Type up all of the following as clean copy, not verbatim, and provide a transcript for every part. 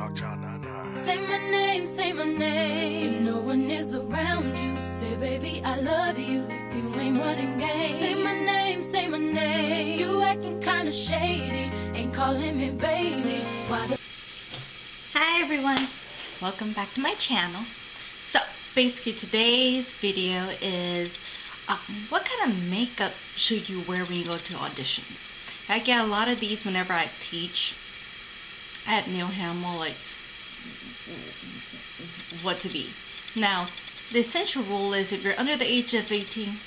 Talk y'all nah. Say my name, say my name. If no one is around you, say baby I love you. If you ain't running game, say my name, say my name. You acting kinda shady, ain't calling me baby. Why the Hi everyone, welcome back to my channel. So basically today's video is what kind of makeup should you wear when you go to auditions? I get a lot of these whenever I teach at Neil Hamill, like what to be. Now, the essential rule is if you're under the age of 18,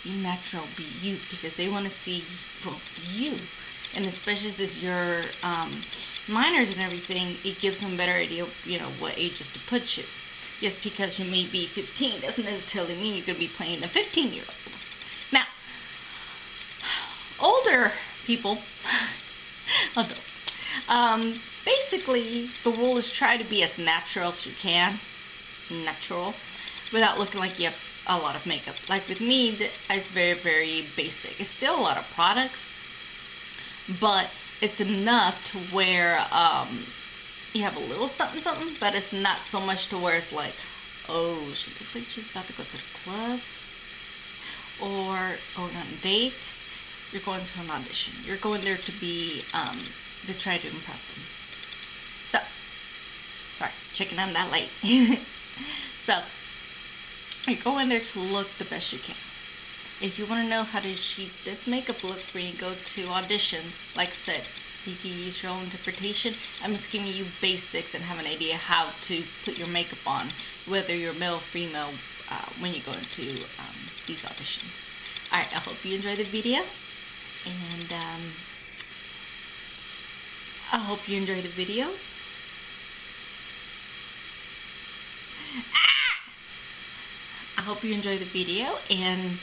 be natural, be you, because they want to see you. And especially since you're minors and everything, it gives them a better idea, you know, what ages to put you. Just because you may be 15 doesn't necessarily mean you're going to be playing a 15-year-old. Now, older people, adults, basically the rule is try to be as natural as you can, without looking like you have a lot of makeup. Like with me, it's very, very basic. It's still a lot of products, but it's enough to where you have a little something something, but it's not so much to where it's like, oh, she looks like she's about to go to the club, or on a date. You're going to an audition. You're going there to be to try to impress them. So, sorry, checking on that light. So, you're going there to look the best you can. If you want to know how to achieve this makeup look when you go to auditions, like I said, you can use your own interpretation. I'm just giving you basics and have an idea how to put your makeup on, whether you're male or female, when you go into these auditions. Alright, I hope you enjoy the video, and I hope you enjoy the video. I hope you enjoy the video and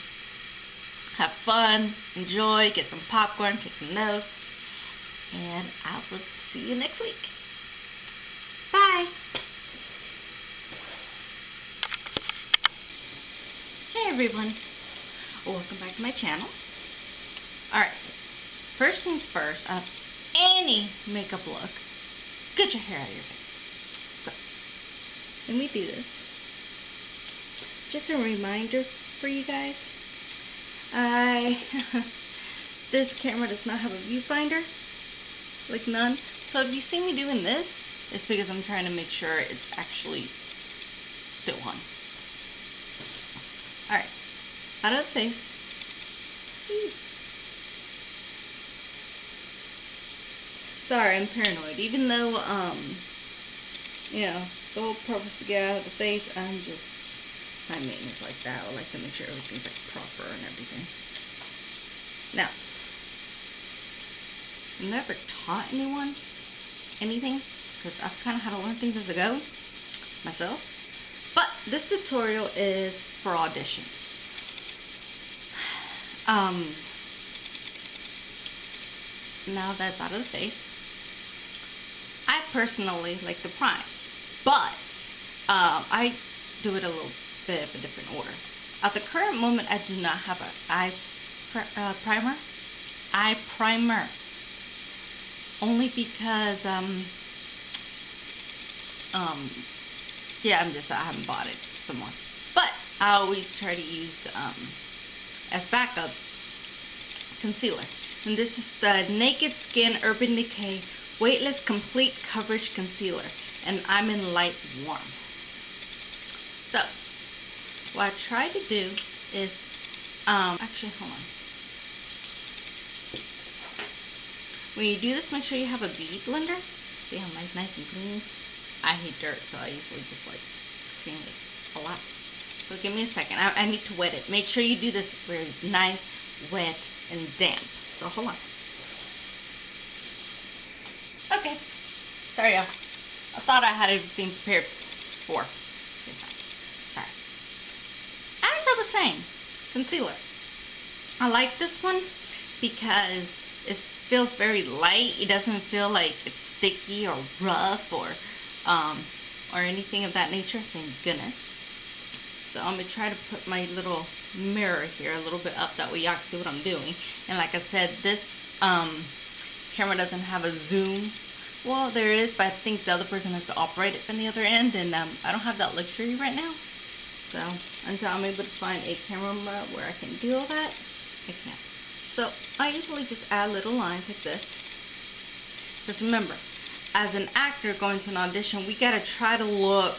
have fun, enjoy, get some popcorn, take some notes, and I will see you next week. Bye! Hey everyone, welcome back to my channel. Alright, first things first, out of any makeup look, get your hair out of your face. So, let me do this. Just a reminder for you guys. This camera does not have a viewfinder, like none. So if you see me doing this, it's because I'm trying to make sure it's actually still on. Alright, out of the face. Sorry, I'm paranoid. Even though, you know, the whole purpose to get out of the face, I'm just high maintenance like that. I like to make sure everything's like proper and everything. Now, I've never taught anyone anything because I've kind of had to learn things as I go myself. But this tutorial is for auditions. Now that's out of the face, I personally like the prime, but I do it a little bit of a different order. At the current moment, I do not have an eye primer, only because yeah, I haven't bought it some more. But I always try to use as backup concealer, and this is the Naked Skin Urban Decay Weightless Complete Coverage Concealer, and I'm in light warm. So what I try to do is, actually, hold on. When you do this, make sure you have a beauty blender. See how nice and clean? I hate dirt, so I usually just like clean it a lot. So give me a second. I need to wet it. Make sure you do this where it's nice, wet, and damp. So hold on. Okay. Sorry, y'all. I thought I had everything prepared for this time. Sorry. As I was saying, concealer. I like this one because it feels very light. It doesn't feel like it's sticky or rough or anything of that nature. Thank goodness. So I'm gonna try to put my little mirror here a little bit up, that way y'all can see what I'm doing. And like I said, this camera doesn't have a zoom Well, there is, but I think the other person has to operate it from the other end, and I don't have that luxury right now. So until I'm able to find a camera where I can do all that, I can't. So I usually just add little lines like this. Because remember, as an actor going to an audition, we gotta try to look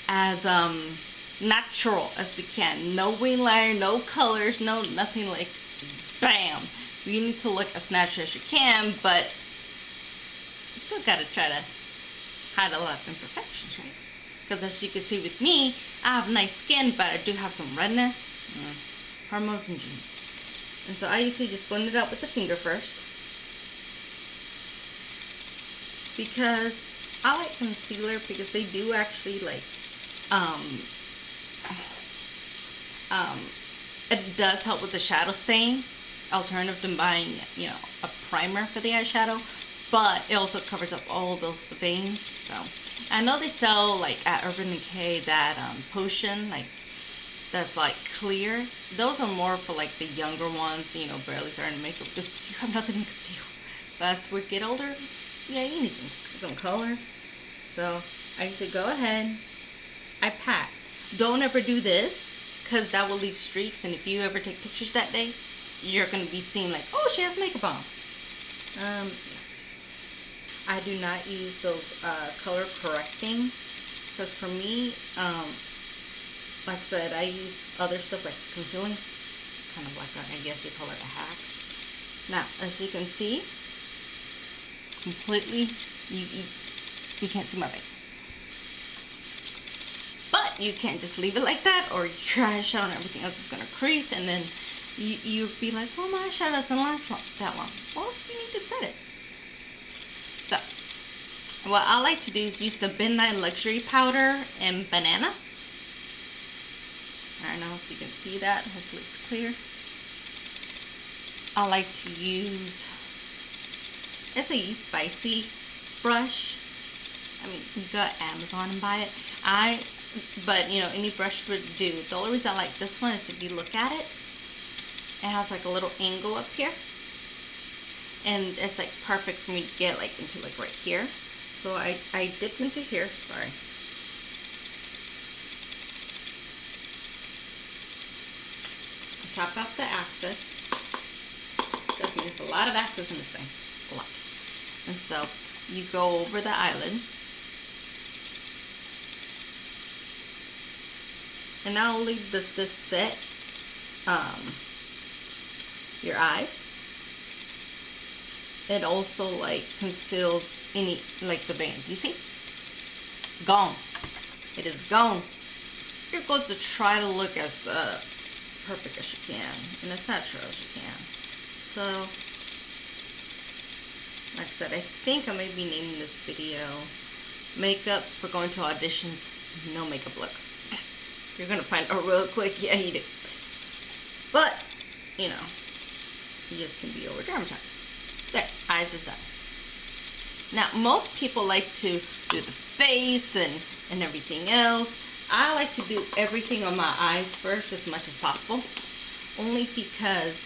as natural as we can. No wing liner, no colors, no nothing like bam. You need to look as natural as you can, but you still gotta try to hide a lot of imperfections, right? Because as you can see with me, I have nice skin, but I do have some redness. Hormones and genes. And so I usually just blend it out with the finger first. Because I like concealer because they do actually like, it does help with the shadow stain. Alternative to buying, you know, a primer for the eyeshadow. But it also covers up all those veins. So I know they sell like at Urban Decay that potion, like that's like clear. Those are more for like the younger ones, you know, barely starting makeup. Just you have nothing to conceal. But as we get older, yeah, you need some color. So I used to go ahead, I pat. Don't ever do this because that will leave streaks, and if you ever take pictures that day, you're gonna be seen like, oh, she has makeup on. Yeah. I do not use those color correcting because for me, like I said, I use other stuff like concealing, kind of like I guess you call it a hack. Now, as you can see, completely, you can't see my vein. But you can't just leave it like that, or your eyeshadow and everything else is gonna crease, and then you'll be like, well, my eyeshadow doesn't last that long. Well, you need to set it. So, what I like to do is use the Midnight Luxury Powder in Banana. I don't know if you can see that. Hopefully it's clear. I like to use, it's a spicy brush. I mean, you can go to Amazon and buy it. But you know, any brush would do. The only reason I like this one is if you look at it, it has like a little angle up here. And it's like perfect for me to get like into like right here. So I dip into here, sorry. I top off the axis. Trust me, there's a lot of axis in this thing, a lot. And so you go over the eyelid. And not only does this set your eyes, it also like conceals any like the veins. You see? Gone. It is gone. You're supposed to try to look as perfect as you can, and as natural as you can. So, like I said, I think I may be naming this video "Makeup for Going to Auditions, No Makeup Look." You're gonna find out real quick. Yeah, you do. But you know, you just can be over dramatized. There, eyes is done. Now, most people like to do the face and everything else. I like to do everything on my eyes first as much as possible. Only because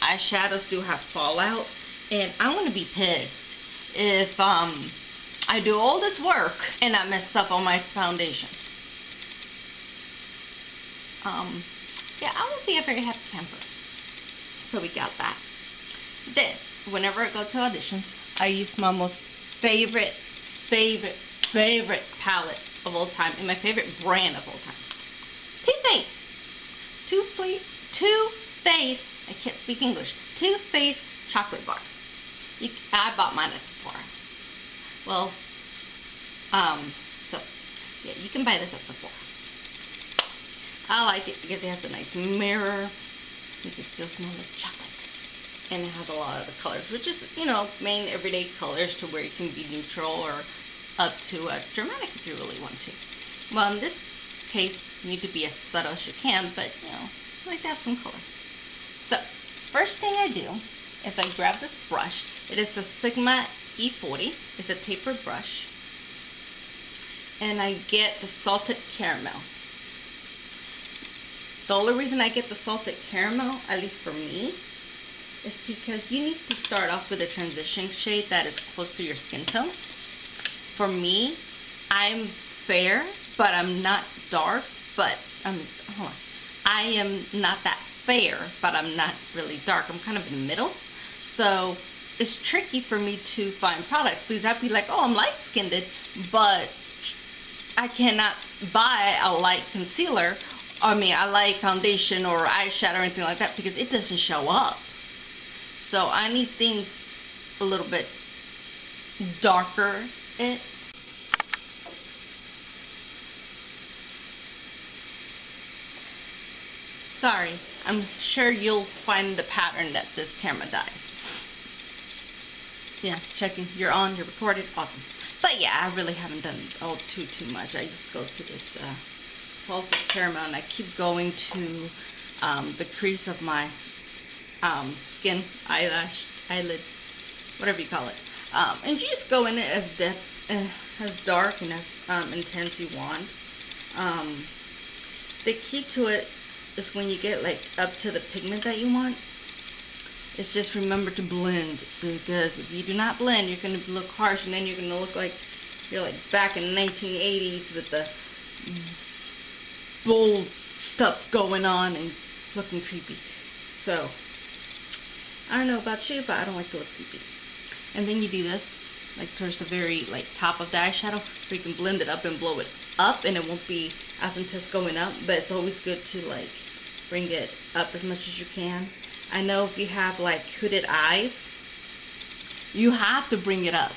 eyeshadows do have fallout. And I'm going to be pissed if I do all this work and I mess up on my foundation. Yeah, I won't be a very happy camper. So we got that. Then, whenever I go to auditions, I use my most favorite palette of all time and my favorite brand of all time. Too Faced, I can't speak English, Too Faced chocolate bar. I bought mine at Sephora. Well, so, yeah, you can buy this at Sephora. I like it because it has a nice mirror. You can still smell the chocolate. And it has a lot of the colors, which is, you know, main everyday colors to where you can be neutral or up to dramatic if you really want to. Well, in this case, you need to be as subtle as you can, but, you know, I like to have some color. So, first thing I do is I grab this brush. It is a Sigma E40. It's a tapered brush. And I get the salted caramel. The only reason I get the salted caramel, at least for me, is because you need to start off with a transition shade that is close to your skin tone. For me, I'm fair, but I'm not dark, but hold on. I am not that fair, but I'm not really dark. I'm kind of in the middle. So it's tricky for me to find products because I'd be like, oh, I'm light-skinned, but I cannot buy a light concealer. I mean, a light foundation or eyeshadow or anything like that because it doesn't show up. So I need things a little bit darker. Sorry, I'm sure you'll find the pattern that this camera does. Yeah, checking. You're on, you're recorded. Awesome. But yeah, I really haven't done too much. I just go to this salted caramel and I keep going to the crease of my skin, eyelash, eyelid, whatever you call it. And you just go in it as dark and as intense you want. The key to it is when you get like up to the pigment that you want, it's just remember to blend, because if you do not blend, you're going to look harsh, and then you're going to look like you're like back in the 1980s with the bold stuff going on and looking creepy. So I don't know about you, but I don't like to look creepy. And then you do this like towards the very like top of the eyeshadow, where you can blend it up and blow it up, and it won't be as intense going up, but it's always good to like bring it up as much as you can. I know if you have like hooded eyes, you have to bring it up,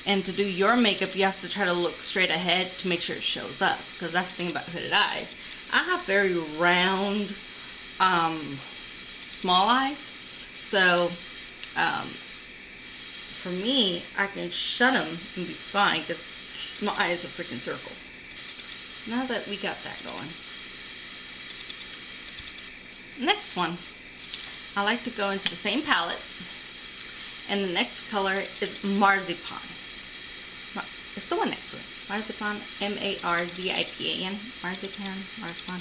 and to do your makeup you have to try to look straight ahead to make sure it shows up, because that's the thing about hooded eyes. I have very round small eyes, so for me, I can shut them and be fine, because my eye is a freaking circle. Now that we got that going, next one, I like to go into the same palette, and the next color is Marzipan. It's the one next to it. Marzipan, M-A-R-Z-I-P-A-N. Marzipan.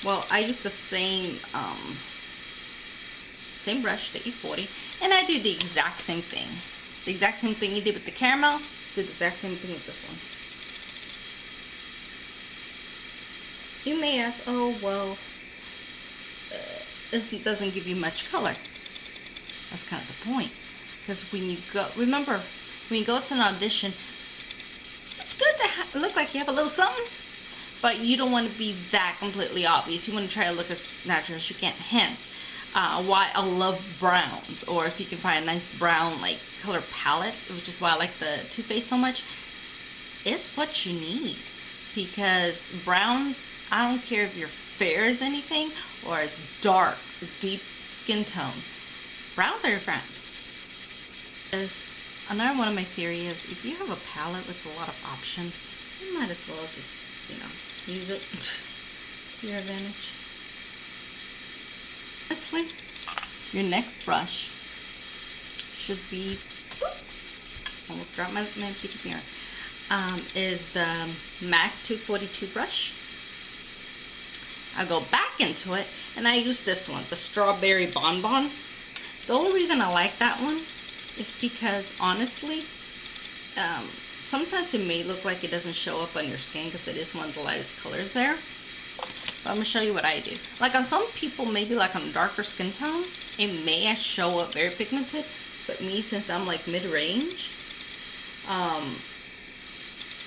Well, I use the same brush, the E40, and I do the exact same thing. The exact same thing you did with the caramel, did the exact same thing with this one. You may ask, oh, well, this doesn't give you much color. That's kind of the point. Because when you go, remember, when you go to an audition, it's good to look like you have a little something, but you don't want to be that completely obvious. You want to try to look as natural as you can. Hence, why I love browns, or if you can find a nice brown like color palette, which is why I like the Too Faced so much. It's what you need, because browns, I don't care if you're fair as anything or as dark, deep skin tone, browns are your friend. Because another one of my theories is, if you have a palette with a lot of options, you might as well just, you know, use it to your advantage. Honestly, your next brush should be, almost dropped my beauty mirror, is the MAC 242 brush. I go back into it and I use this one, the Strawberry Bonbon. The only reason I like that one is because, honestly, sometimes it may look like it doesn't show up on your skin because it is one of the lightest colors there. But I'm going to show you what I do. Like on some people, maybe like on a darker skin tone, it may show up very pigmented. But me, since I'm like mid-range,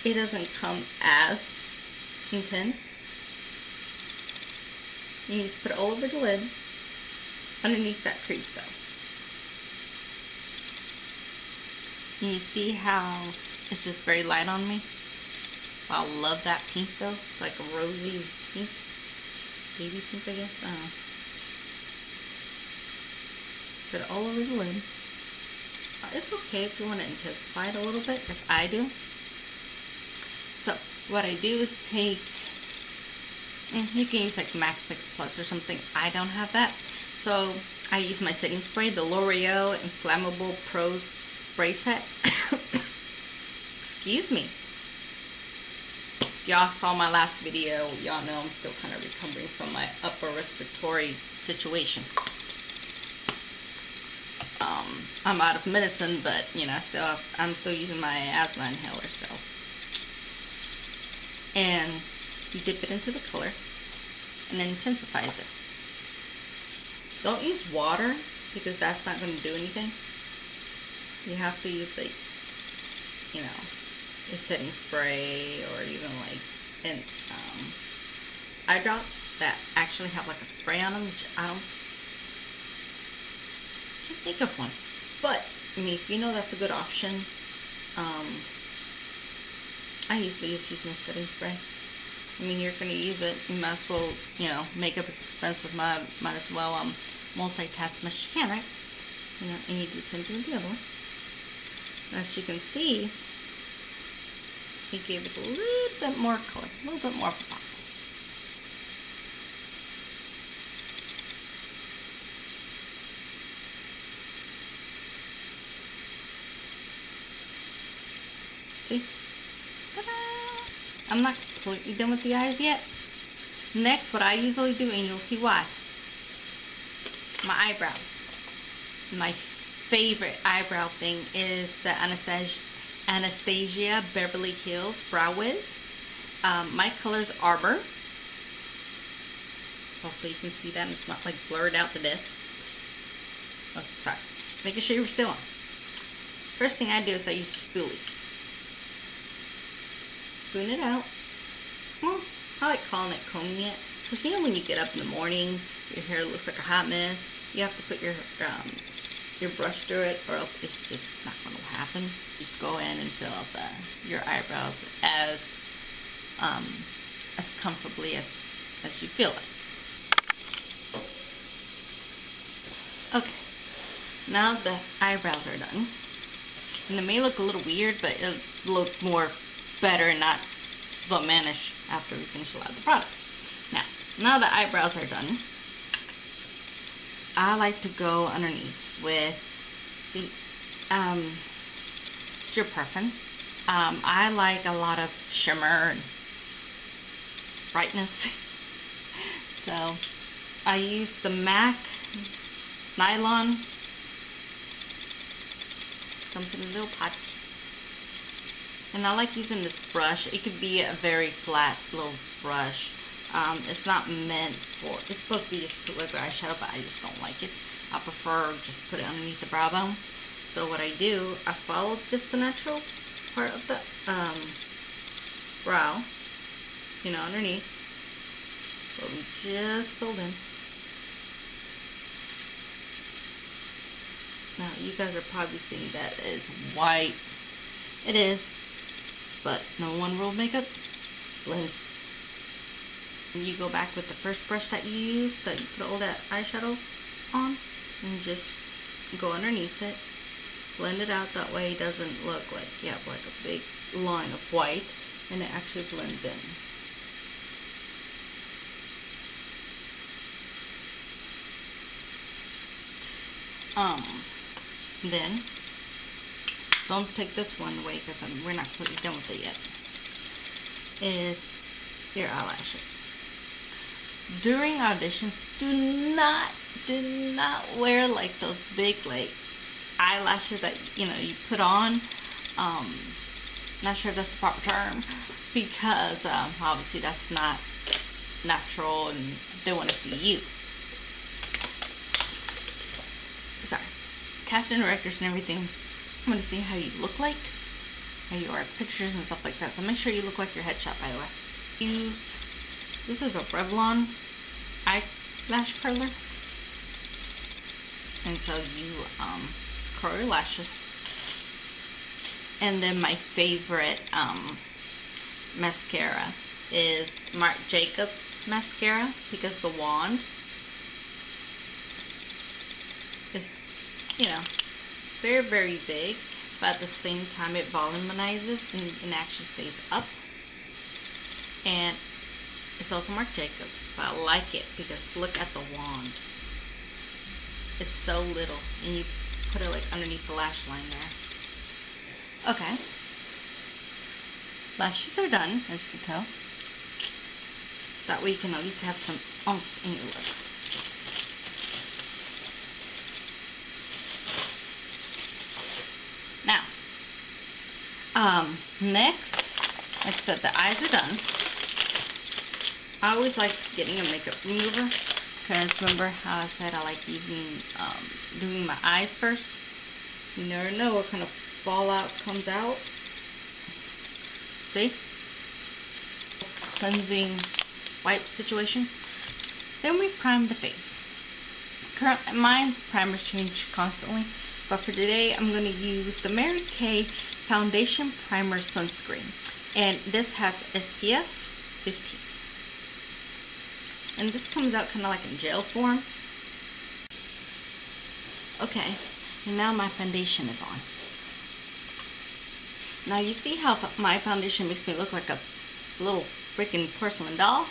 it doesn't come as intense. You just put it all over the lid, underneath that crease though. And you see how it's just very light on me? I love that pink though. It's like a rosy pink. Baby pink, I guess. I don't know. Put it all over the lid. It's okay if you want to intensify it a little bit, as I do. So what I do is take, you can use like MAC Fix Plus or something. I don't have that. So I use my setting spray, the L'Oreal Inflammable Pro Spray Set. Excuse me. Y'all saw my last video. Y'all know I'm still kind of recovering from my upper respiratory situation. I'm out of medicine, but you know, I'm still using my asthma inhaler. So, and you dip it into the color, and it intensifies it. Don't use water because that's not going to do anything. You have to use like, you know, a setting spray or even like an eye drops that actually have like a spray on them, which I can't think of one. But I mean, if you know that's a good option, I usually just use my setting spray. I mean, you're gonna use it, you might as well, you know, makeup is expensive, might as well multitask as much as you can, right? You know, and you do the same thing with the other one. As you can see, it gave it a little bit more color, a little bit more pop. See? Ta-da! I'm not completely done with the eyes yet. Next, what I usually do, and you'll see why, my eyebrows. My favorite eyebrow thing is the Anastasia Beverly Hills Brow Wiz. My color is Arbor. Hopefully you can see that and it's not like blurred out to death. Oh, sorry. Just making sure you're still on. First thing I do is I use a spoolie. Spoon it out. Well, I like calling it combing it. Because you know when you get up in the morning, your hair looks like a hot mess. You have to put your brush through it, or else it's just not going to happen. Just go in and fill out your eyebrows as comfortably as you feel like. Okay, now the eyebrows are done, and it may look a little weird, but it'll look more better and not so mannish after we finish a lot of the products. Now the eyebrows are done, I like to go underneath with, see, it's your preference. I like a lot of shimmer and brightness. So I use the MAC nylon. Comes in a little pot. And I like using this brush. It could be a very flat little brush. It's not meant for, it's supposed to be just put like eyeshadow, but I just don't like it. I prefer just put it underneath the brow bone. So what I do, I follow just the natural part of the brow, you know, underneath, but we just filled in. Now you guys are probably seeing that is white. It is, but no one rule makeup, blend. You go back with the first brush that you used, that you put all that eyeshadow on, and just go underneath it, blend it out. That way it doesn't look like you have like a big line of white, and it actually blends in. Then don't take this one away because we're not completely done with it yet. Is your eyelashes. During auditions, do not wear like those big like eyelashes that you put on. Not sure if that's the proper term, because obviously that's not natural and they want to see you. Sorry, casting directors and everything, I want to see how you look like, how you are at pictures and stuff like that. So make sure you look like your headshot, by the way. This is a Revlon eyelash curler, and so you curl your lashes. And then my favorite mascara is Marc Jacobs mascara, because the wand is, very, very big, but at the same time it volumizes and actually stays up. And it's also Marc Jacobs, but I like it because look at the wand. It's so little, and you put it like underneath the lash line there. Okay. Lashes are done, as you can tell. That way you can at least have some oomph in your look. Next, like I said, the eyes are done. I always like getting a makeup remover because remember how I said I like using, doing my eyes first? You never know what kind of fallout comes out. See? Cleansing wipe situation. Then we prime the face. Mine primers change constantly, but for today I'm going to use the Mary Kay Foundation Primer Sunscreen, and this has SPF 15. And this comes out kind of like in gel form. Okay, and now my foundation is on. Now you see how my foundation makes me look like a little freaking porcelain doll?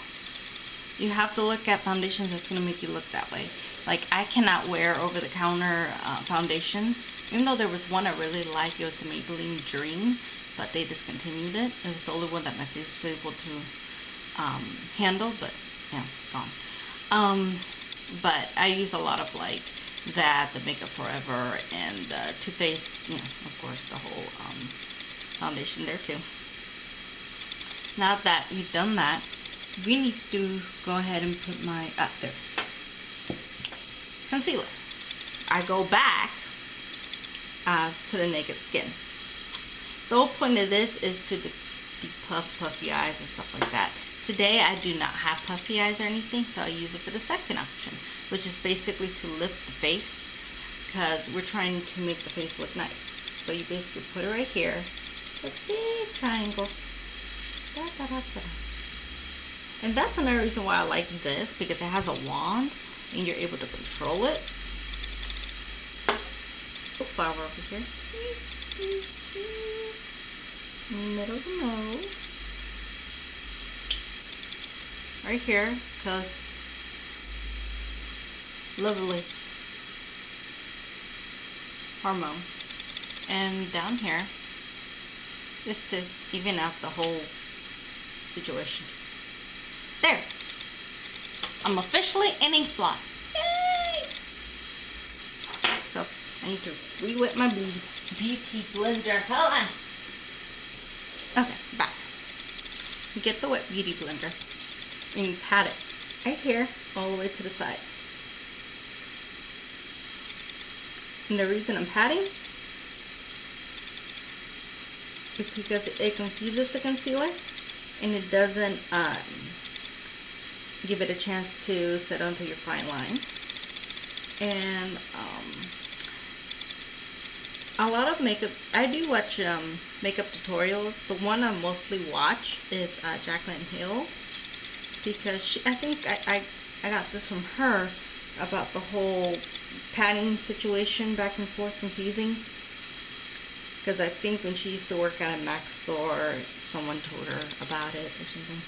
You have to look at foundations that's going to make you look that way. Like, I cannot wear over-the-counter foundations. Even though there was one I really liked, it was the Maybelline Dream, but they discontinued it. It was the only one that my face was able to handle, but yeah, gone. But I use a lot of like that, the Makeup Forever, and Too Faced, you know, of course, the whole foundation there too. Now that you've done that, we need to go ahead and put my, there it is. Concealer. I go back to the naked skin. The whole point of this is to depuff puffy eyes and stuff like that. Today I do not have puffy eyes or anything, so I use it for the second option, which is basically to lift the face, because we're trying to make the face look nice. So you basically put it right here, a big triangle. Da, da, da, da. And that's another reason why I like this, because it has a wand and you're able to control it. Put flower over here. Middle of the nose. Right here, because lovely hormones. And down here, just to even out the whole situation. There. I'm officially an ink blot. Yay! So I need to re-wet my beauty blender. Hold on. Okay, back. You get the wet beauty blender and you pat it right here all the way to the sides. And the reason I'm patting is because it confuses the concealer and it doesn't give it a chance to set onto your fine lines. And a lot of makeup, I do watch makeup tutorials. The one I mostly watch is Jaclyn Hill, because I think I got this from her about the whole patting situation, back and forth confusing. Because I think when she used to work at a MAC store, someone told her about it or something.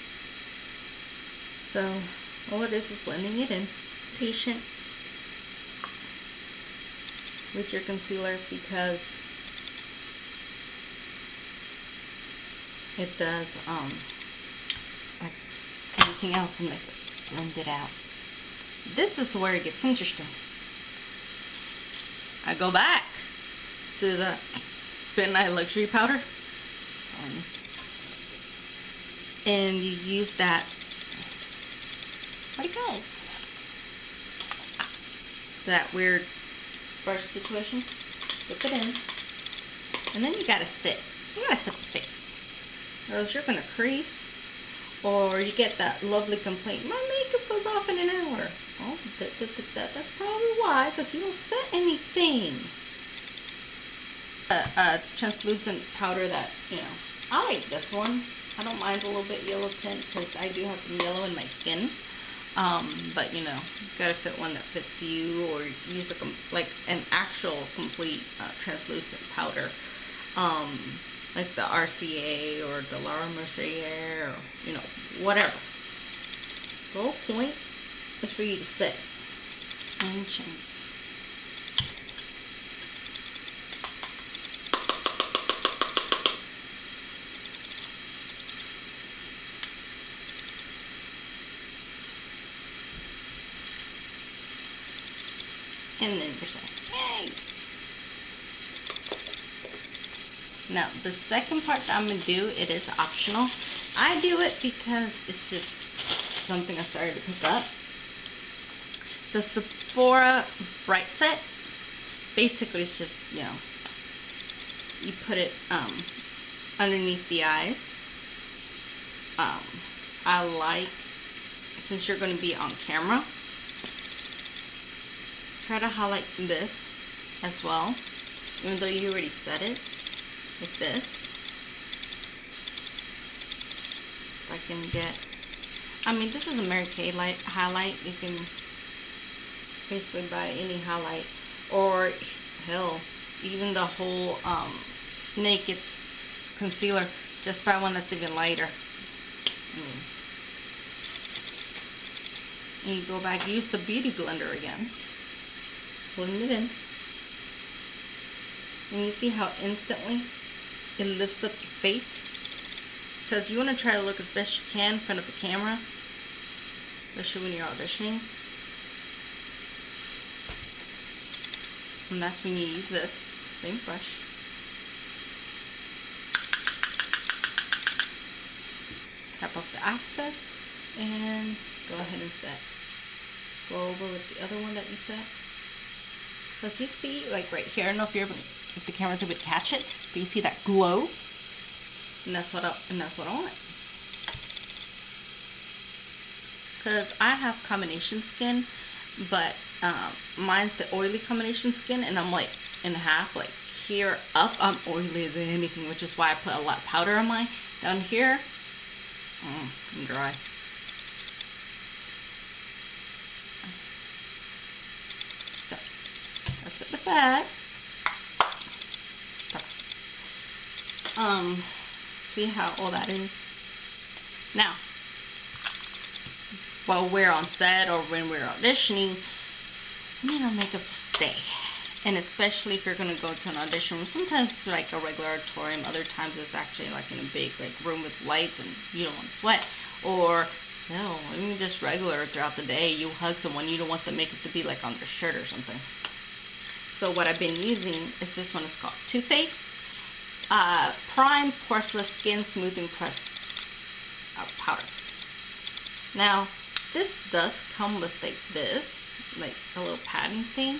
So all it is blending it in. Patient with your concealer, because it does like anything else and make it blend it out. This is where it gets interesting. I go back to the Midnight Luxury powder and you use that. Where'd it go? That weird brush situation. Whip it in. And then you gotta sit. You gotta sit the face, or else you're gonna crease, or you get that lovely complaint, my makeup goes off in an hour. Oh, that's probably why, because you don't set anything. A translucent powder that, you know, I like this one. I don't mind a little bit yellow tint because I do have some yellow in my skin. But you know, you gotta fit one that fits you, or use like an actual complete translucent powder, like the RCA or the Laura Mercier, or you know, whatever. The whole point is for you to sit and change. And then you're saying, yay! Now, the second part that I'm going to do, it is optional. I do it because it's just something I started to pick up. The Sephora Bright Set. Basically, it's just, you know, you put it underneath the eyes. I like, since you're going to be on camera, try to highlight this as well, even though you already said it, like this. If I can get, I mean, this is a Mary Kay light highlight. You can basically buy any highlight, or hell, even the whole naked concealer. Just buy one that's even lighter. And you go back, use the beauty blender again, blend it in, and you see how instantly it lifts up your face, because you want to try to look as best you can in front of the camera, especially when you're auditioning. And that's when you use this same brush. Tap up the access and go ahead and set. Go over with the other one that you set. Because you see, like right here, I don't know if the camera's able to catch it, but you see that glow, and that's what I want. Because I have combination skin, but mine's the oily combination skin, and I'm like in half, like here up I'm oily as anything, which is why I put a lot of powder on mine. Down here, I'm dry. So that's it with that. See how all that is. Now, while we're on set or when we're auditioning, we need our makeup to stay. And especially if you're going to go to an audition room, sometimes it's like a regular auditorium, other times it's actually like in a big like room with lights and you don't want to sweat. Or, no, even just regular throughout the day, you hug someone, you don't want the makeup to be like on their shirt or something. So what I've been using is this one. It's called Too Faced Prime Poreless Skin Smoothing Press Powder. Now, this does come with like this, like a little padding thing.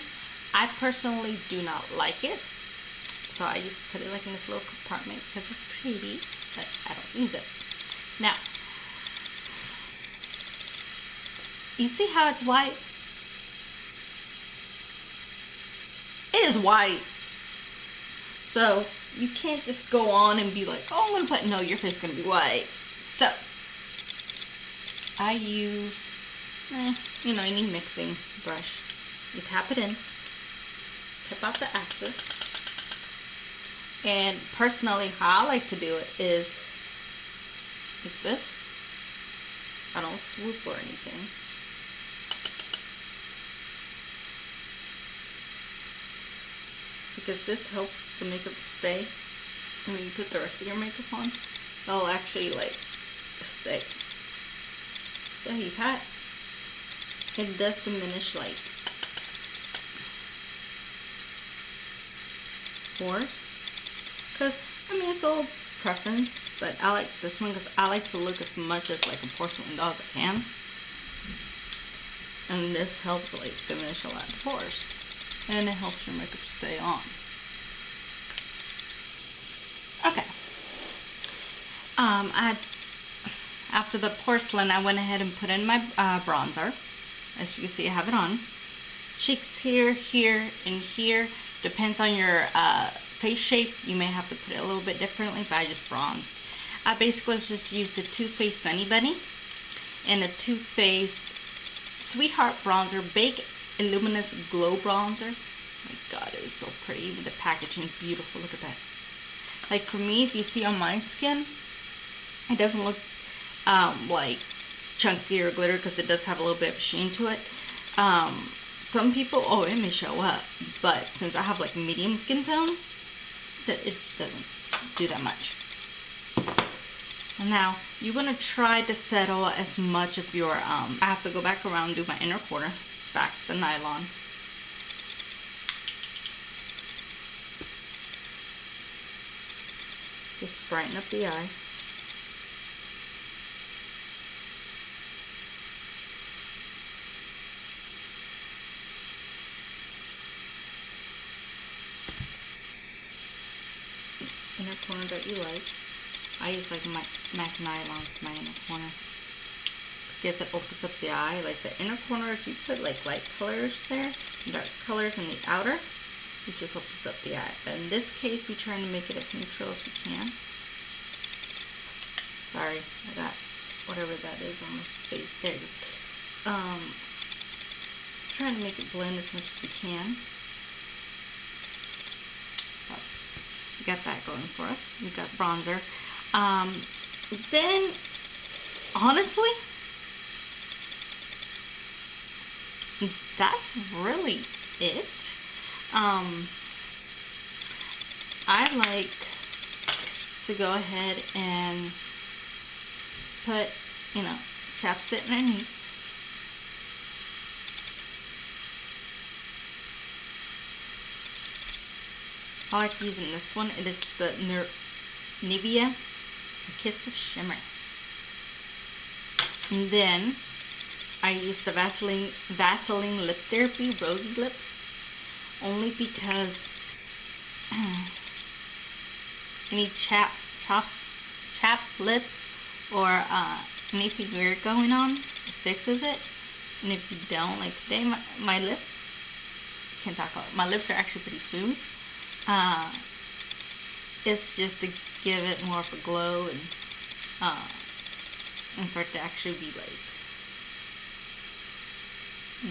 I personally do not like it, so I just put it like in this little compartment because it's pretty, but I don't use it. Now, you see how it's white? It is white. So you can't just go on and be like, oh, I'm gonna put, no, your face is gonna be white. So I use, you know, any mixing brush. You tap it in, tap out the axis, and personally, how I like to do it is like this. I don't swoop or anything. Because this helps the makeup stay. And when you put the rest of your makeup on, it'll actually like stay. So you pat. It does diminish like pores. Because I mean it's all preference, but I like this one because I like to look as much as like a porcelain doll as I can. And this helps like diminish a lot of pores. And it helps your makeup stay on. Okay. After the porcelain, I went ahead and put in my bronzer. As you can see, I have it on. Cheeks here, here, and here. Depends on your face shape. You may have to put it a little bit differently, but I just bronzed. I basically just used the Too Faced Sunny Bunny and the Too Faced Sweetheart Bronzer Bake Luminous Glow Bronzer. Oh my god, it is so pretty. Even the packaging is beautiful. Look at that. Like for me, if you see on my skin, it doesn't look like chunky or glitter because it does have a little bit of sheen to it. Some people, oh, it may show up, but since I have like medium skin tone, it doesn't do that much. And now you want to try to settle as much of your I have to go back around and do my inner quarter, back the nylon. brighten up the eye. Inner corner that you like. I use like MAC nylon for my inner corner. Because it opens up the eye. Like the inner corner, if you put like light colors there, dark colors in the outer, it just opens up the eye. But in this case, we're trying to make it as neutral as we can. Sorry, I got whatever that is on my face. There you go. Trying to make it blend as much as we can. So we got that going for us. We got bronzer. Then honestly, that's really it. I like to go ahead and put, you know, chapstick underneath. I like using this one. It is the Nivea A Kiss of Shimmer. And then I use the Vaseline Lip Therapy Rosy Lips, only because any chapped lips or anything weird going on, it fixes it. And if you don't, like today, my lips, can't talk about it. My lips are actually pretty smooth. It's just to give it more of a glow and for it to actually be like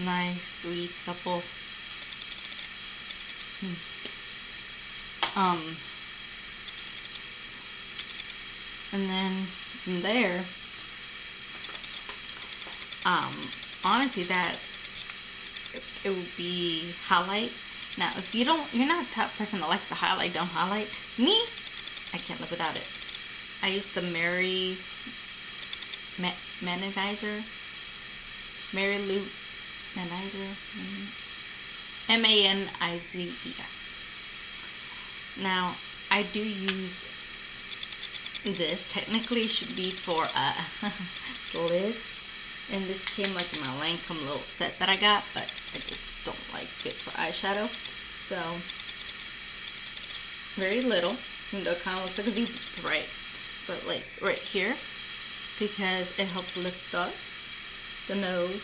nice, sweet, supple. And then from there, honestly, that it would be highlight. Now, if you're not the type of person that likes to highlight, don't highlight. Me, I can't live without it. I use the Mary Lou Manizer, M-A-N-I-Z-E. Now, I do use this. Technically, it should be for the lids. And this came like in my Lancome little set that I got, but I just don't like it for eyeshadow. So, very little, even though it kind of looks like a zebra spray. But like right here, because it helps lift up the nose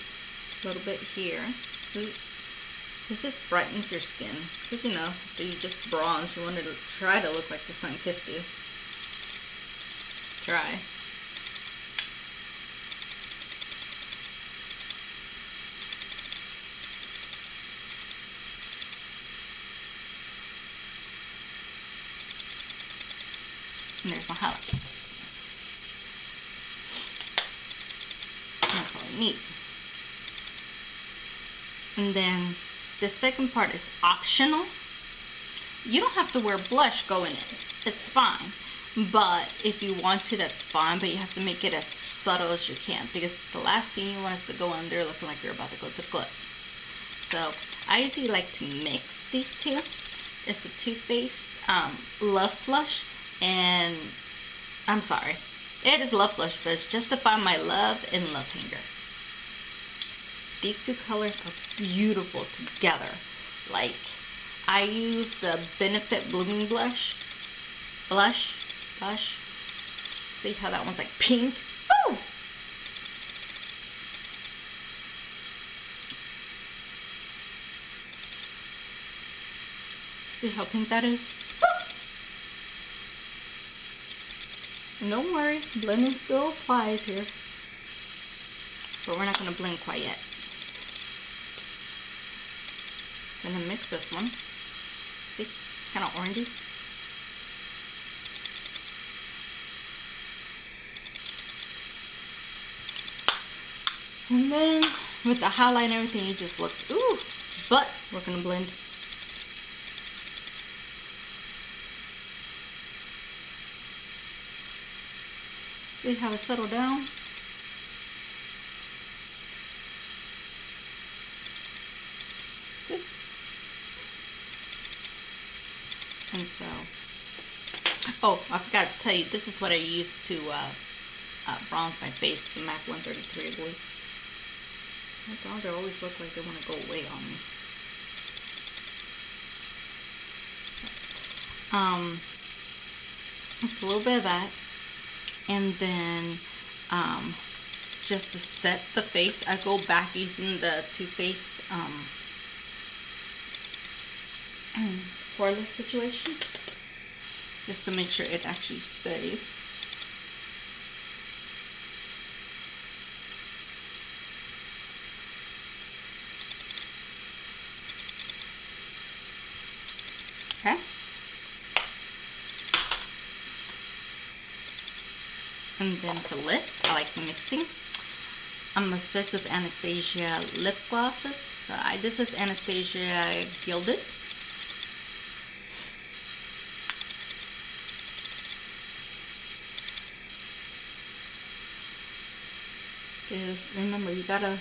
a little bit here. It just brightens your skin. Because, you know, after you just bronze, you want to try to look like the sun kissed you. Try. And there's my highlight. That's all you need. And then the second part is optional. You don't have to wear blush going in. It's fine. But if you want to, that's fine. But you have to make it as subtle as you can. Because the last thing you want is to go on there looking like you're about to go to the club. So I usually like to mix these two. It's the Too Faced Love Flush. And I'm sorry, it is Love Flush, but it's Justify My Love and Love Hanger. These two colors are beautiful together. Like, I use the Benefit Blooming Blush. See how that one's like pink? Woo! See how pink that is? Don't worry, blending still applies here, but we're not going to blend quite yet. Gonna mix this one. See, kind of orangey. And then with the highlight and everything, it just looks ooh. But we're gonna blend. See how it settled down? Good. And so, Oh, I forgot to tell you, this is what I use to bronze my face in MAC 133, I believe. My bronzer always look like they want to go away on me. Just a little bit of that, and then just to set the face, I go back using the Too Faced poreless situation, just to make sure it actually stays. Okay. And then for lips, I like mixing. I'm obsessed with Anastasia lip glosses. So this is Anastasia Gilded. Because remember, you gotta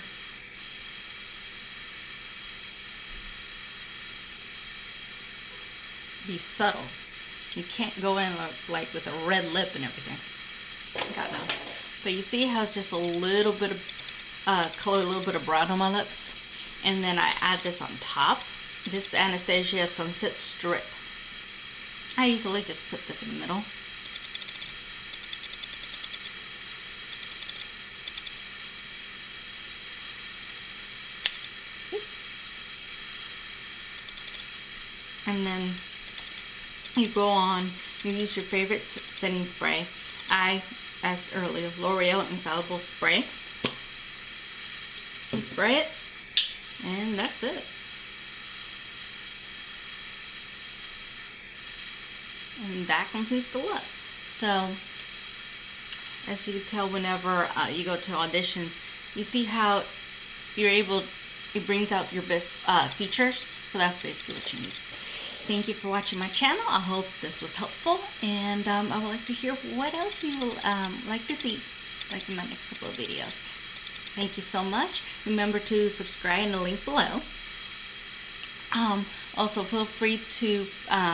be subtle. You can't go in like with a red lip and everything. Got no. But you see how it's just a little bit of color, a little bit of brown on my lips, and then I add this on top. This Anastasia Sunset Strip. I usually just put this in the middle. See? And then you go on, you use your favorite setting spray. As earlier, L'Oreal Infallible Spray. You spray it, and that's it. And that completes the look. So, as you can tell, whenever you go to auditions, you see how you're able, it brings out your best features. So that's basically what you need. Thank you for watching my channel. I hope this was helpful, and I would like to hear what else you will like to see, like in my next couple of videos. Thank you so much. Remember to subscribe in the link below. Also, feel free to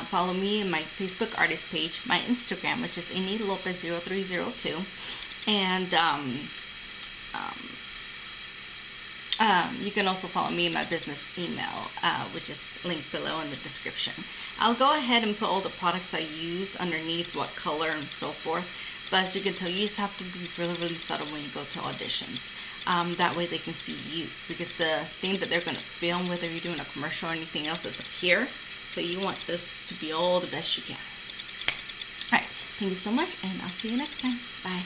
follow me in my Facebook artist page, my Instagram, which is AnnieLopez0302, and you can also follow me in my business email, which is linked below in the description. I'll go ahead and put all the products I use underneath, what color and so forth. But as you can tell, you just have to be really, really subtle when you go to auditions. That way they can see you. Because the thing that they're going to film, whether you're doing a commercial or anything else, is up here. So you want this to be all the best you can. Alright, thank you so much, and I'll see you next time. Bye.